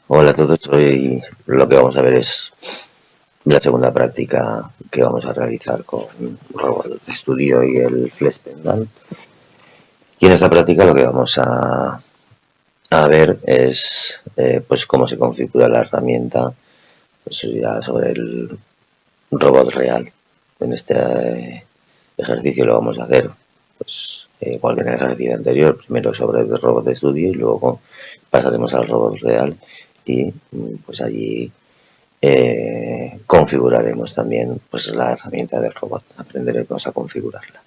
Hola a todos, hoy lo que vamos a ver es la segunda práctica que vamos a realizar con Robot Studio y el Flex Pendant. Y en esta práctica lo que vamos a ver es pues cómo se configura la herramienta pues ya sobre el robot real. En este ejercicio lo vamos a hacer pues igual que en el ejercicio anterior, primero sobre el robot de estudio y luego pasaremos al robot real y pues allí configuraremos también pues la herramienta del robot, aprenderemos a configurarla.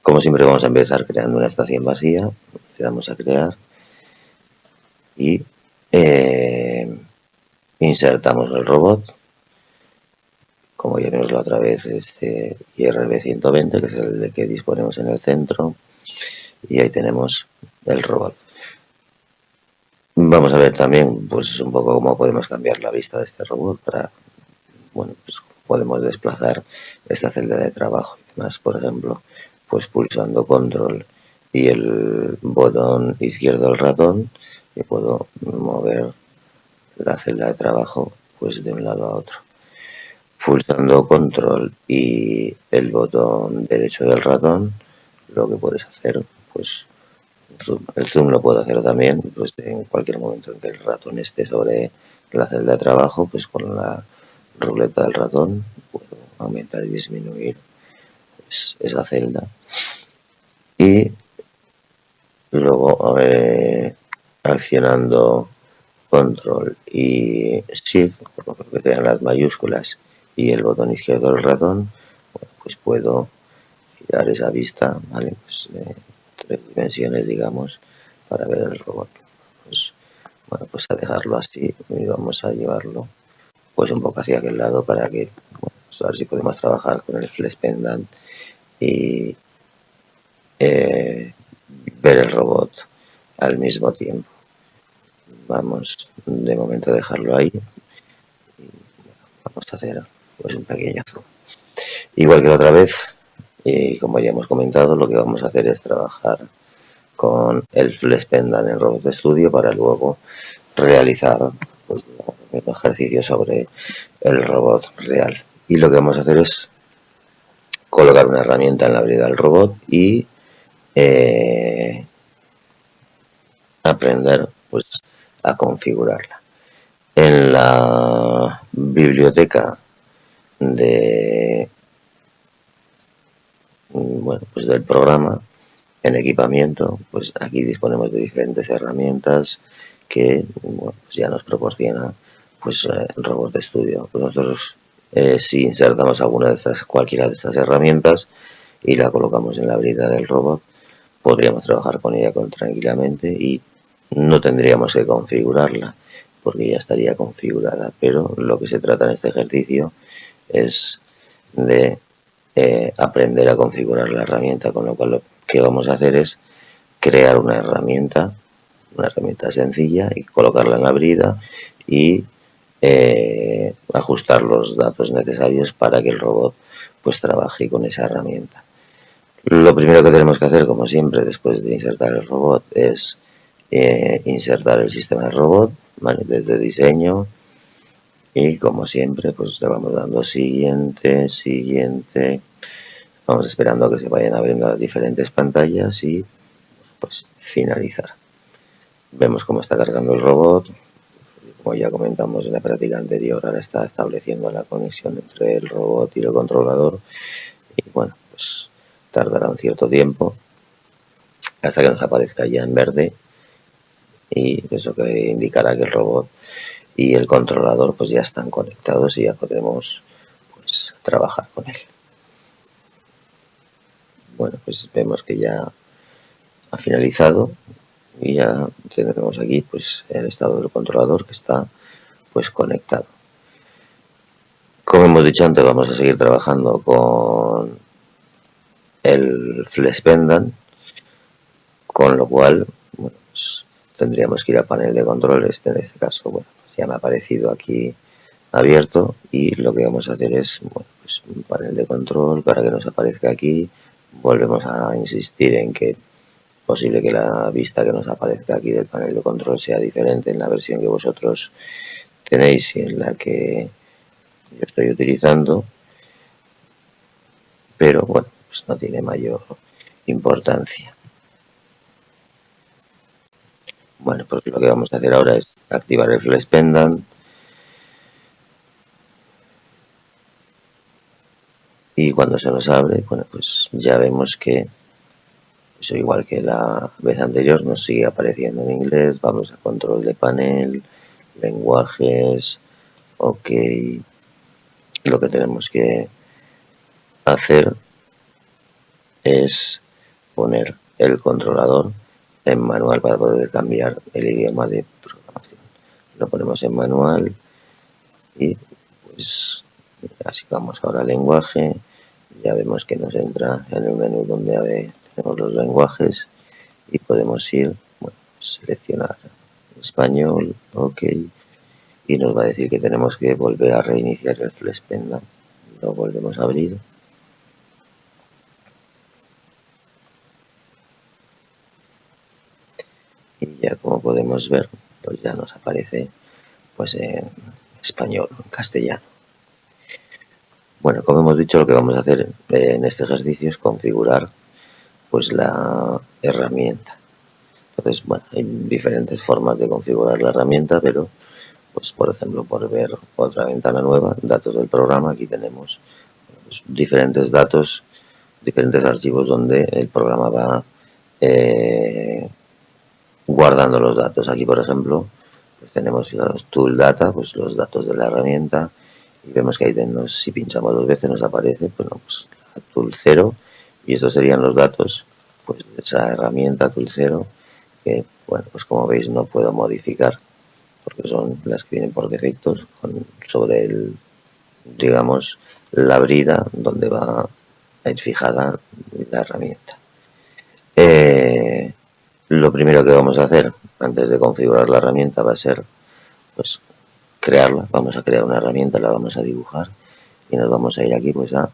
Como siempre vamos a empezar creando una estación vacía, le damos a crear y insertamos el robot. Como ya vimos la otra vez, este IRB 120, que es el de que disponemos en el centro, y ahí tenemos el robot. Vamos a ver también pues un poco cómo podemos cambiar la vista de este robot para, bueno, pues podemos desplazar esta celda de trabajo y demás, por ejemplo, pues pulsando control y el botón izquierdo del ratón, y puedo mover la celda de trabajo pues de un lado a otro. Pulsando control y el botón derecho del ratón, lo que puedes hacer, pues el zoom lo puedo hacer también, pues en cualquier momento en que el ratón esté sobre la celda de trabajo, pues con la ruleta del ratón puedo aumentar y disminuir pues, esa celda. Y luego accionando control y shift, que tengan las mayúsculas, y el botón izquierdo del ratón, bueno, pues puedo girar esa vista, ¿vale? Pues, 3 dimensiones, digamos, para ver el robot. Pues, bueno, pues a dejarlo así y vamos a llevarlo pues un poco hacia aquel lado para que, bueno, pues a ver si podemos trabajar con el Flex Pendant y ver el robot al mismo tiempo. Vamos de momento a dejarlo ahí y vamos a hacer pues un pequeño zoom. Igual que la otra vez, y como ya hemos comentado, lo que vamos a hacer es trabajar con el Flex Pendant en Robot Studio para luego realizar pues, un ejercicio sobre el robot real. Y lo que vamos a hacer es colocar una herramienta en la brida del robot y aprender pues a configurarla. En la biblioteca de bueno, pues del programa, en equipamiento, pues aquí disponemos de diferentes herramientas que bueno, pues ya nos proporciona pues Robot Studio. Pues nosotros si insertamos alguna de estas, cualquiera de estas herramientas y la colocamos en la brida del robot, podríamos trabajar con ella tranquilamente y no tendríamos que configurarla porque ya estaría configurada, pero lo que se trata en este ejercicio es de aprender a configurar la herramienta, con lo cual lo que vamos a hacer es crear una herramienta sencilla y colocarla en la brida y ajustar los datos necesarios para que el robot pues trabaje con esa herramienta. Lo primero que tenemos que hacer, como siempre, después de insertar el robot, es insertar el sistema de robot, ¿vale? Desde diseño, y como siempre, pues le vamos dando siguiente, siguiente. Vamos esperando a que se vayan abriendo las diferentes pantallas y pues finalizar. Vemos cómo está cargando el robot. Como ya comentamos en la práctica anterior, ahora está estableciendo la conexión entre el robot y el controlador. Y bueno, pues tardará un cierto tiempo hasta que nos aparezca ya en verde, y eso que indicará que el robot y el controlador pues ya están conectados y ya podremos pues trabajar con él. Bueno, pues vemos que ya ha finalizado y ya tenemos aquí pues el estado del controlador que está pues conectado. Como hemos dicho antes, vamos a seguir trabajando con el Flex Pendant, con lo cual bueno, pues tendríamos que ir a panel de controles. En este caso, bueno, pues ya me ha aparecido aquí abierto y lo que vamos a hacer es bueno, pues un panel de control para que nos aparezca aquí. Volvemos a insistir en que posible que la vista que nos aparezca aquí del panel de control sea diferente en la versión que vosotros tenéis y en la que yo estoy utilizando, pero bueno, pues no tiene mayor importancia. Bueno, pues lo que vamos a hacer ahora es activar el Flex Pendant y cuando se nos abre, bueno, pues ya vemos que eso, igual que la vez anterior, nos sigue apareciendo en inglés. Vamos a control de panel, lenguajes, ok. Lo que tenemos que hacer es poner el controlador en manual para poder cambiar el idioma de programación. Lo ponemos en manual y pues así vamos ahora al lenguaje. Ya vemos que nos entra en el menú donde tenemos los lenguajes y podemos ir, bueno, seleccionar español, ok, y nos va a decir que tenemos que volver a reiniciar el Flex Pendant. Lo volvemos a abrir. Y ya como podemos ver, pues ya nos aparece pues en español, en castellano. Bueno, como hemos dicho, lo que vamos a hacer en este ejercicio es configurar pues la herramienta. Entonces, bueno, hay diferentes formas de configurar la herramienta, pero pues por ejemplo, por ver otra ventana nueva, datos del programa, aquí tenemos pues, diferentes datos, diferentes archivos donde el programa va guardando los datos. Aquí, por ejemplo, pues tenemos, fijaros, tool data, pues los datos de la herramienta, y vemos que ahí tenemos, si pinchamos dos veces nos aparece, bueno, pues la tool 0, y estos serían los datos pues de esa herramienta tool 0, que, bueno, pues como veis no puedo modificar, porque son las que vienen por defectos sobre el, digamos, la brida donde va a ir fijada la herramienta. Lo primero que vamos a hacer antes de configurar la herramienta va a ser pues crearla. Vamos a crear una herramienta, la vamos a dibujar y nos vamos a ir aquí pues a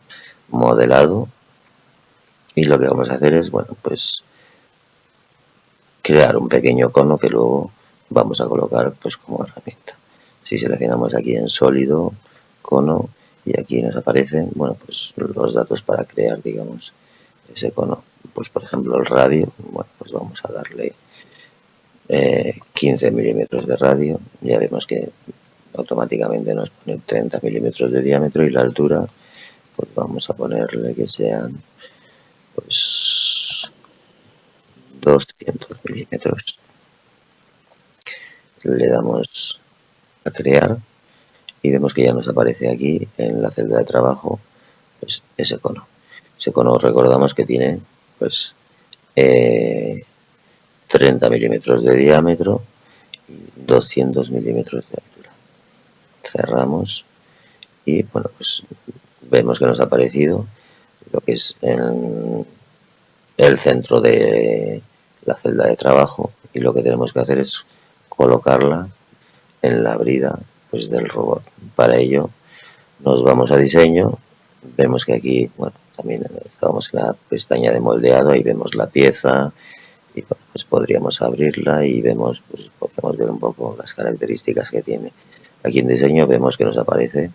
modelado, y lo que vamos a hacer es, bueno, pues crear un pequeño cono que luego vamos a colocar pues como herramienta. Si seleccionamos aquí en sólido, cono, y aquí nos aparecen, bueno, pues los datos para crear, digamos, ese cono. Pues por ejemplo el radio, bueno, pues vamos a darle 15 milímetros de radio. Ya vemos que automáticamente nos pone 30 milímetros de diámetro, y la altura pues vamos a ponerle que sean pues 200 milímetros. Le damos a crear y vemos que ya nos aparece aquí en la celda de trabajo pues ese cono. Ese cono recordamos que tiene pues 30 milímetros de diámetro y 200 milímetros de altura. Cerramos y bueno, pues vemos que nos ha aparecido lo que es en el centro de la celda de trabajo, y lo que tenemos que hacer es colocarla en la brida pues del robot. Para ello nos vamos a diseño, vemos que aquí, bueno, también estamos en la pestaña de moldeado, ahí vemos la pieza y pues podríamos abrirla y vemos, pues podemos ver un poco las características que tiene. Aquí en diseño vemos que nos aparece,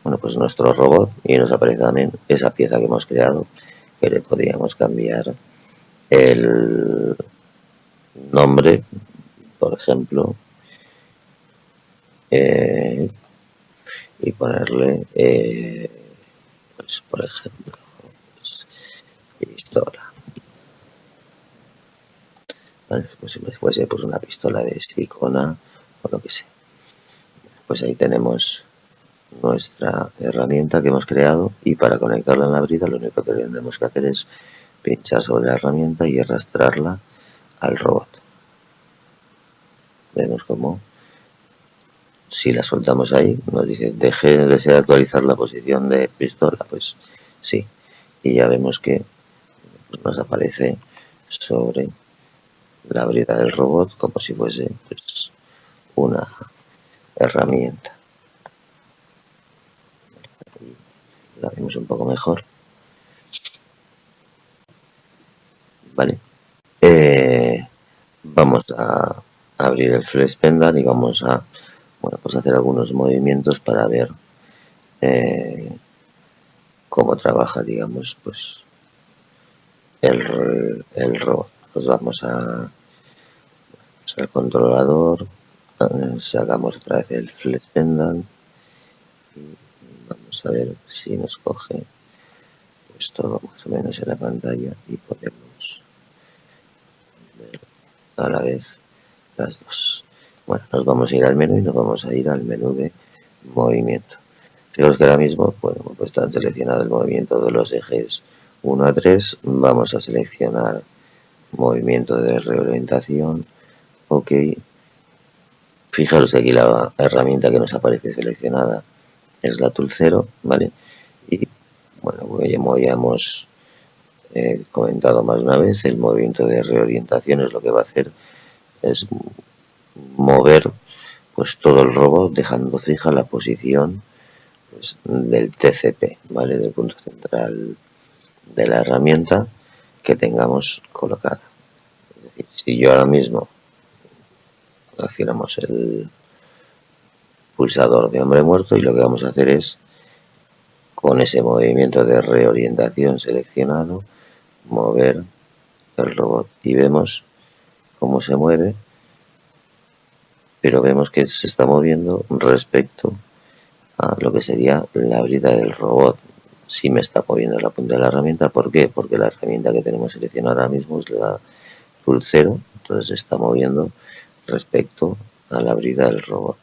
bueno, pues nuestro robot, y nos aparece también esa pieza que hemos creado, que le podríamos cambiar el nombre, por ejemplo, y ponerle, pues por ejemplo, pues, pistola. ¿Vale? Pues si fuese pues una pistola de silicona o lo que sea. Pues ahí tenemos nuestra herramienta que hemos creado, y para conectarla en la brida lo único que tenemos que hacer es pinchar sobre la herramienta y arrastrarla al robot. Vemos como si la soltamos ahí nos dice desea actualizar la posición de pistola, pues sí, y ya vemos que pues, nos aparece sobre la brida del robot como si fuese pues una herramienta. La vemos un poco mejor, vale. vamos a abrir el flex pendant y vamos a, bueno, pues hacer algunos movimientos para ver cómo trabaja, digamos, pues el robot. Pues vamos al controlador, sacamos otra vez el flex pendant y vamos a ver si nos coge pues todo más o menos en la pantalla y podemos ver a la vez las dos. Bueno, nos vamos a ir al menú y nos vamos a ir al menú de movimiento. Fijaos que ahora mismo, bueno, pues está seleccionado el movimiento de los ejes 1 a 3. Vamos a seleccionar movimiento de reorientación. Ok. Fijaros que aquí la herramienta que nos aparece seleccionada es la Tool 0, ¿vale? Y bueno, como ya hemos comentado más una vez, el movimiento de reorientación es lo que va a hacer es mover pues todo el robot dejando fija la posición pues, del TCP, ¿vale? Del punto central de la herramienta que tengamos colocada. Es decir, si yo ahora mismo accionamos el pulsador de hombre muerto y lo que vamos a hacer es con ese movimiento de reorientación seleccionado mover el robot y vemos cómo se mueve, pero vemos que se está moviendo respecto a lo que sería la brida del robot. Si me está moviendo la punta de la herramienta, ¿por qué? Porque la herramienta que tenemos seleccionada ahora mismo es la Tool 0, entonces se está moviendo respecto a la brida del robot.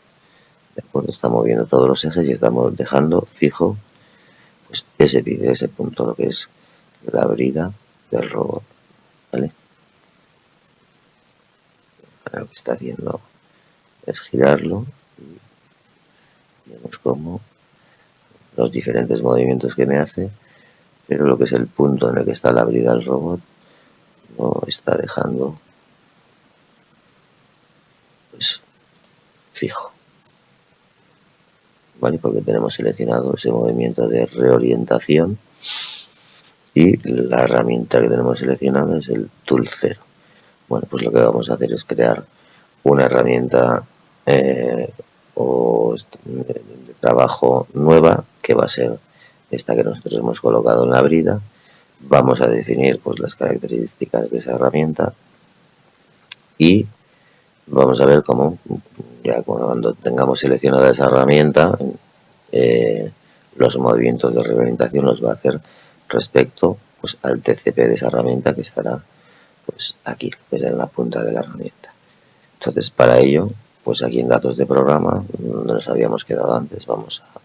Después está moviendo todos los ejes y estamos dejando fijo pues ese punto, lo que es la brida del robot, ¿vale? Ahora lo que está haciendo es girarlo y vemos cómo los diferentes movimientos que me hace, pero lo que es el punto en el que está la brida del robot no está dejando pues fijo, ¿vale? Porque tenemos seleccionado ese movimiento de reorientación y la herramienta que tenemos seleccionada es el Tool 0. Bueno, pues lo que vamos a hacer es crear una herramienta de trabajo nueva que va a ser esta que nosotros hemos colocado en la brida. Vamos a definir pues las características de esa herramienta y vamos a ver cómo ya cuando tengamos seleccionada esa herramienta los movimientos de reorientación los va a hacer respecto pues al TCP de esa herramienta que estará pues aquí, pues en la punta de la herramienta. Entonces para ello pues aquí en datos de programa donde nos habíamos quedado antes vamos a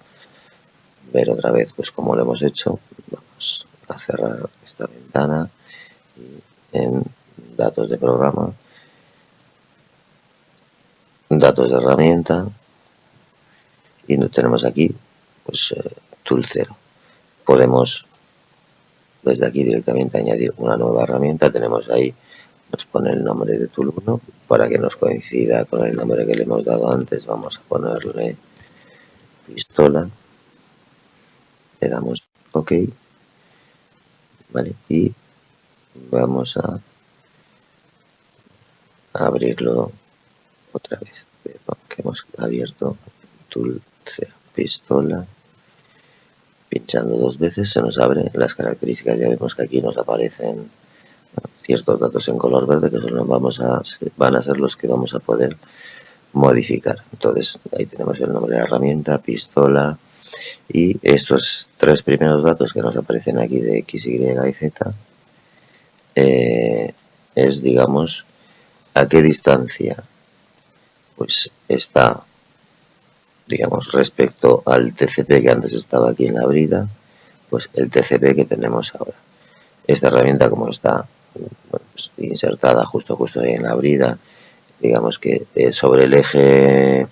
ver otra vez pues cómo lo hemos hecho. Vamos a cerrar esta ventana y en datos de programa, datos de herramienta y tenemos aquí pues Tool 0. Podemos desde aquí directamente añadir una nueva herramienta. Tenemos ahí, nos pone el nombre de Tool 1 para que nos coincida con el nombre que le hemos dado antes. Vamos a ponerle pistola, le damos OK, vale, y vamos a abrirlo otra vez, que hemos abierto Tool 0, pistola, pinchando dos veces se nos abren las características. Ya vemos que aquí nos aparecen ciertos datos en color verde que solo van a ser los que vamos a poder modificar. Entonces ahí tenemos el nombre de la herramienta, pistola, y estos tres primeros datos que nos aparecen aquí de X, Y y Z es, digamos, a qué distancia pues está, digamos, respecto al TCP que antes estaba aquí en la brida, pues el TCP que tenemos ahora. Esta herramienta, como está bueno, pues insertada justo ahí en la brida, digamos que sobre el eje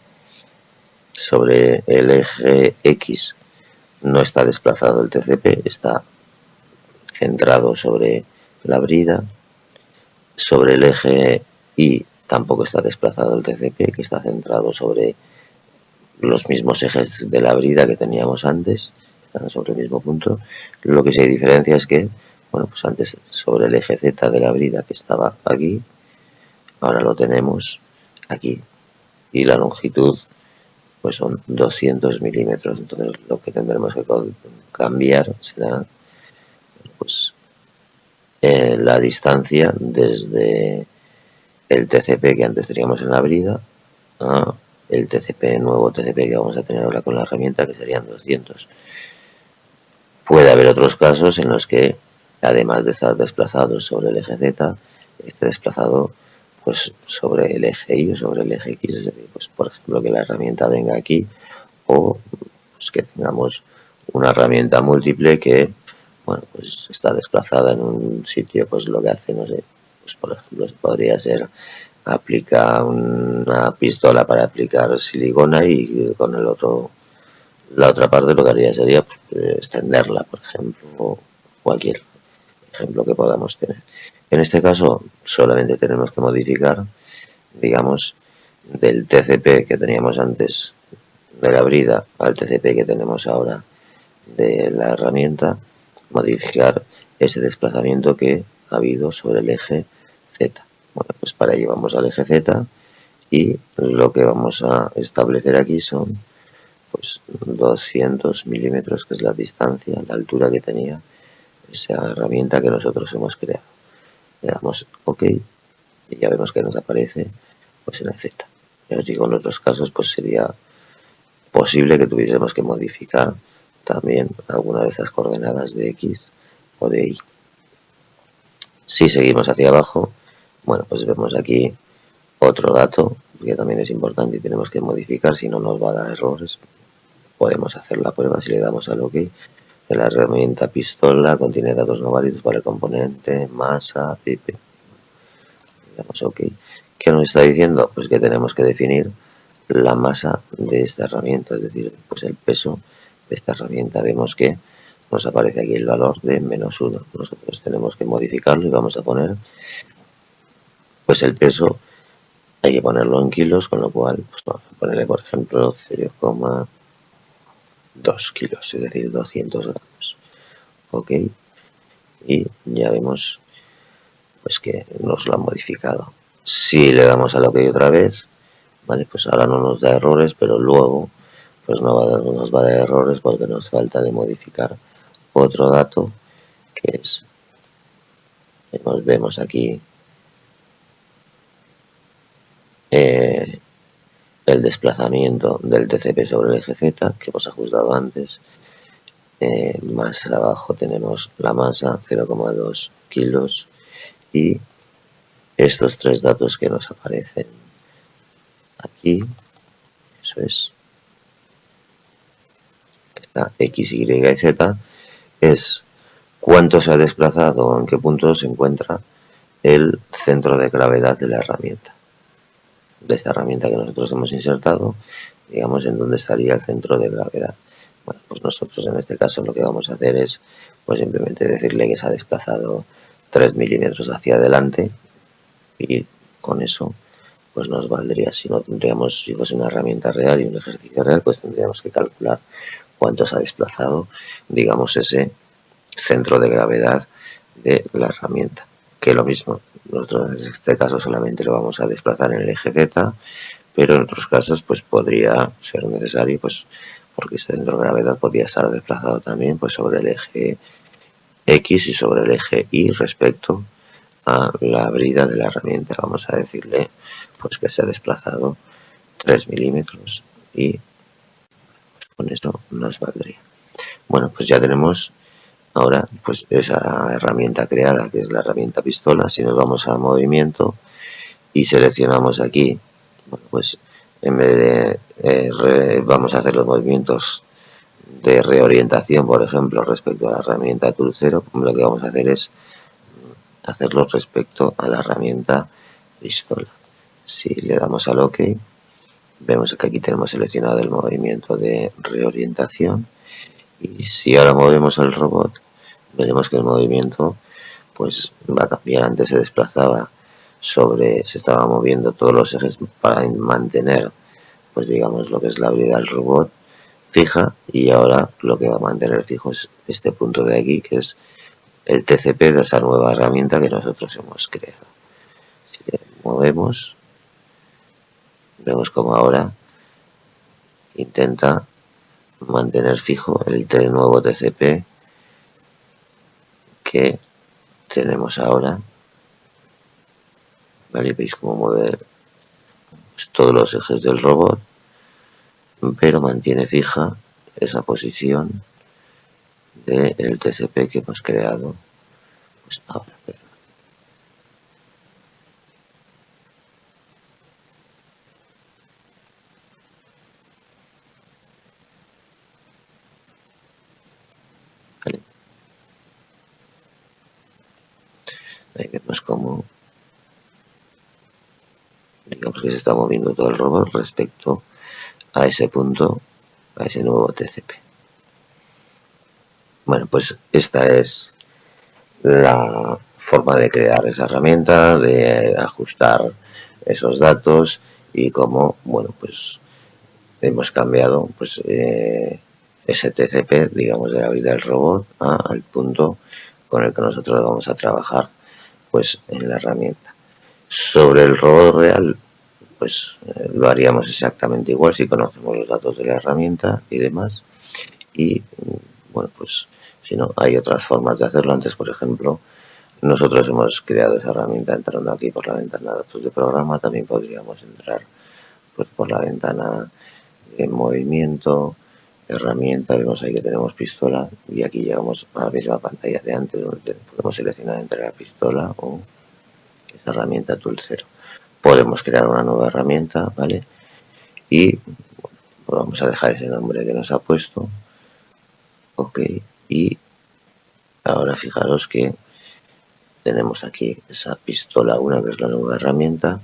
X no está desplazado el TCP, está centrado sobre la brida. Sobre el eje Y tampoco está desplazado el TCP, que está centrado sobre los mismos ejes de la brida que teníamos antes, están sobre el mismo punto. Lo que se diferencia es que, bueno, pues antes sobre el eje Z de la brida que estaba aquí, ahora lo tenemos aquí, y la longitud pues son 200 milímetros. Entonces lo que tendremos que cambiar será pues la distancia desde el TCP que antes teníamos en la brida a el TCP, nuevo TCP que vamos a tener ahora con la herramienta, que serían 200. Puede haber otros casos en los que, además de estar desplazado sobre el eje Z, esté desplazado pues sobre el eje Y o sobre el eje X, es decir, pues por ejemplo que la herramienta venga aquí, o pues que tengamos una herramienta múltiple que, bueno, pues está desplazada en un sitio, pues lo que hace, no sé, pues por ejemplo podría ser aplica una pistola para aplicar silicona y con el otro, la otra parte lo que haría sería pues, extenderla, por ejemplo, o cualquier ejemplo que podamos tener. En este caso solamente tenemos que modificar, digamos, del TCP que teníamos antes de la brida al TCP que tenemos ahora de la herramienta, modificar ese desplazamiento que ha habido sobre el eje Z. Bueno, pues para ello vamos al eje Z y lo que vamos a establecer aquí son pues 200 milímetros, que es la distancia, la altura que tenía esa herramienta que nosotros hemos creado. Le damos OK y ya vemos que nos aparece pues en el Z. Ya os digo, en otros casos pues sería posible que tuviésemos que modificar también alguna de esas coordenadas de X o de Y. Si seguimos hacia abajo, bueno, pues vemos aquí otro dato que también es importante y tenemos que modificar, si no nos va a dar errores. Podemos hacer la prueba si le damos al OK. Que la herramienta pistola contiene datos no válidos para el componente, masa, IP. Le damos OK. ¿Qué nos está diciendo? Pues que tenemos que definir la masa de esta herramienta, es decir, pues el peso de esta herramienta. Vemos que nos aparece aquí el valor de -1. Nosotros tenemos que modificarlo y vamos a poner pues el peso, hay que ponerlo en kilos, con lo cual pues vamos a ponerle por ejemplo 0,2 kilos, es decir 200 gramos. OK, y ya vemos pues que nos lo han modificado. Si le damos al OK otra vez, vale, pues ahora no nos da errores, pero luego pues nos va a dar errores porque nos falta de modificar otro dato, que es, vemos aquí el desplazamiento del TCP sobre el eje Z que hemos ajustado antes. Más abajo tenemos la masa, 0,2 kilos, y estos tres datos que nos aparecen aquí, eso es, esta X, Y y Z, es cuánto se ha desplazado o en qué punto se encuentra el centro de gravedad de la herramienta. De esta herramienta que nosotros hemos insertado, digamos en dónde estaría el centro de gravedad. Bueno, pues nosotros en este caso lo que vamos a hacer es pues simplemente decirle que se ha desplazado 3 milímetros hacia adelante y con eso pues nos valdría. Si no tendríamos, si fuese una herramienta real y un ejercicio real, pues tendríamos que calcular cuánto se ha desplazado, digamos, ese centro de gravedad de la herramienta. Que lo mismo, nosotros en este caso solamente lo vamos a desplazar en el eje Z, pero en otros casos pues podría ser necesario, pues porque este centro de gravedad podría estar desplazado también pues sobre el eje X y sobre el eje Y respecto a la brida de la herramienta. Vamos a decirle pues que se ha desplazado 3 milímetros y pues, con esto nos valdría. Bueno, pues ya tenemos ahora pues esa herramienta creada, que es la herramienta pistola. Si nos vamos a movimiento y seleccionamos aquí, bueno, pues en vez de vamos a hacer los movimientos de reorientación, por ejemplo, respecto a la herramienta tool 0, lo que vamos a hacer es hacerlo respecto a la herramienta pistola. Si le damos al OK, vemos que aquí tenemos seleccionado el movimiento de reorientación, y si ahora movemos el robot, veremos que el movimiento pues va a cambiar. Antes se desplazaba se estaba moviendo todos los ejes para mantener pues digamos lo que es la brida del robot fija, y ahora lo que va a mantener fijo es este punto de aquí, que es el TCP de esa nueva herramienta que nosotros hemos creado. Si como vemos como ahora intenta mantener fijo el nuevo TCP que tenemos ahora, ¿vale? Veis cómo mueve pues, todos los ejes del robot, pero mantiene fija esa posición del TCP que hemos creado pues ahora. ¿Vale? Ahí vemos cómo digamos que se está moviendo todo el robot respecto a ese punto, a ese nuevo TCP. Bueno, pues esta es la forma de crear esa herramienta, de ajustar esos datos y cómo, bueno, pues hemos cambiado pues ese TCP, digamos, de la vida del robot al punto con el que nosotros vamos a trabajar pues en la herramienta. Sobre el robot real, pues lo haríamos exactamente igual si conocemos los datos de la herramienta y demás. Y bueno, pues si no, hay otras formas de hacerlo. Antes, por ejemplo, nosotros hemos creado esa herramienta entrando aquí por la ventana de datos de programa. También podríamos entrar pues por la ventana de movimiento, herramienta. Vemos ahí que tenemos pistola y aquí llegamos a la misma pantalla de antes donde podemos seleccionar entre la pistola o esa herramienta tool 0. Podemos crear una nueva herramienta, ¿vale? Y pues vamos a dejar ese nombre que nos ha puesto. Ok, y ahora fijaros que tenemos aquí esa pistola 1 que es la nueva herramienta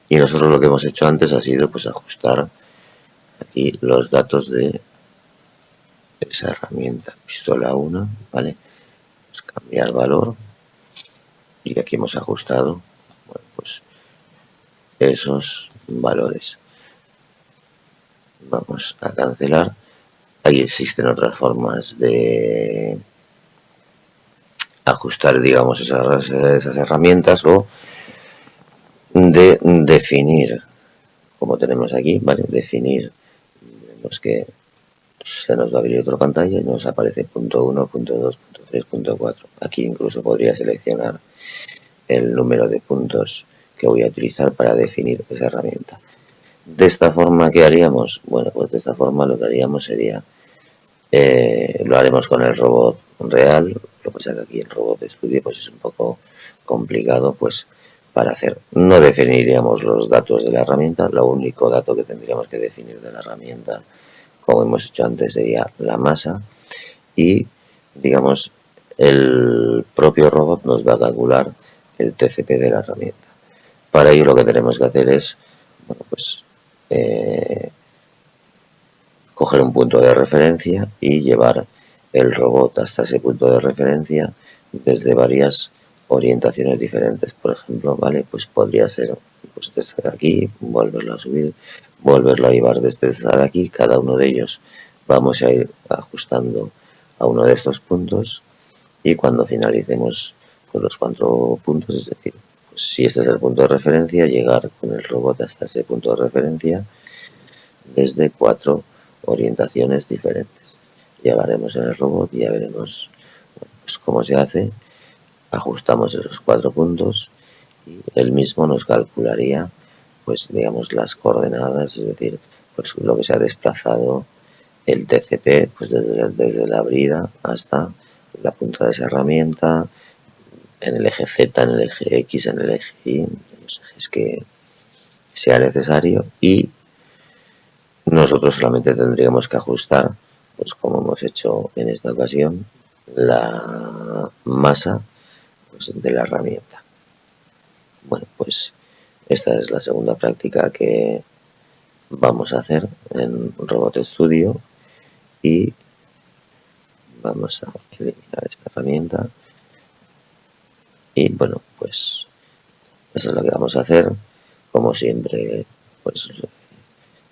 y nosotros lo que hemos hecho antes ha sido pues ajustar aquí los datos de esa herramienta pistola 1, ¿vale? Pues cambiar valor y aquí hemos ajustado, bueno, pues esos valores. Vamos a cancelar. Ahí existen otras formas de ajustar, digamos, esas herramientas o de definir, como tenemos aquí, ¿vale? Definir, vemos que se nos va a abrir otra pantalla y nos aparece punto 1, punto 2, punto 3, punto 4. Aquí incluso podría seleccionar el número de puntos que voy a utilizar para definir esa herramienta. De esta forma, ¿qué haríamos? Bueno, pues de esta forma lo que haríamos sería, lo haremos con el robot real. Lo que pasa es que aquí el robot estudio pues es un poco complicado pues para hacer. No definiríamos los datos de la herramienta, lo único dato que tendríamos que definir de la herramienta, como hemos hecho antes, sería la masa y, digamos, el propio robot nos va a calcular el TCP de la herramienta. Para ello lo que tenemos que hacer es, bueno, pues coger un punto de referencia y llevar el robot hasta ese punto de referencia desde varias orientaciones diferentes. Por ejemplo, ¿vale? Pues podría ser pues desde aquí, volverlo a subir, volverlo a llevar desde aquí. Cada uno de ellos vamos a ir ajustando a uno de estos puntos y cuando finalicemos con los 4 puntos, es decir, pues si este es el punto de referencia, llegar con el robot hasta ese punto de referencia desde 4 orientaciones diferentes. Llevaremos en el robot y ya veremos pues, cómo se hace. Ajustamos esos 4 puntos y él mismo nos calcularía pues digamos las coordenadas, es decir, pues lo que se ha desplazado el TCP pues desde la brida hasta la punta de esa herramienta, en el eje Z, en el eje X, en el eje Y, los ejes que sea necesario y nosotros solamente tendríamos que ajustar, pues como hemos hecho en esta ocasión, la masa pues, de la herramienta. Bueno, pues esta es la segunda práctica que vamos a hacer en Robot Studio y vamos a eliminar esta herramienta y bueno, pues eso es lo que vamos a hacer. Como siempre, pues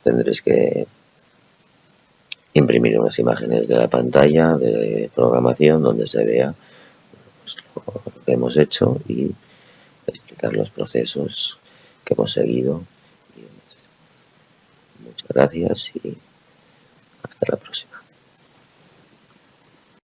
tendréis que imprimir unas imágenes de la pantalla de programación donde se vea pues, lo que hemos hecho y explicar los procesos que hemos seguido. Muchas gracias y hasta la próxima.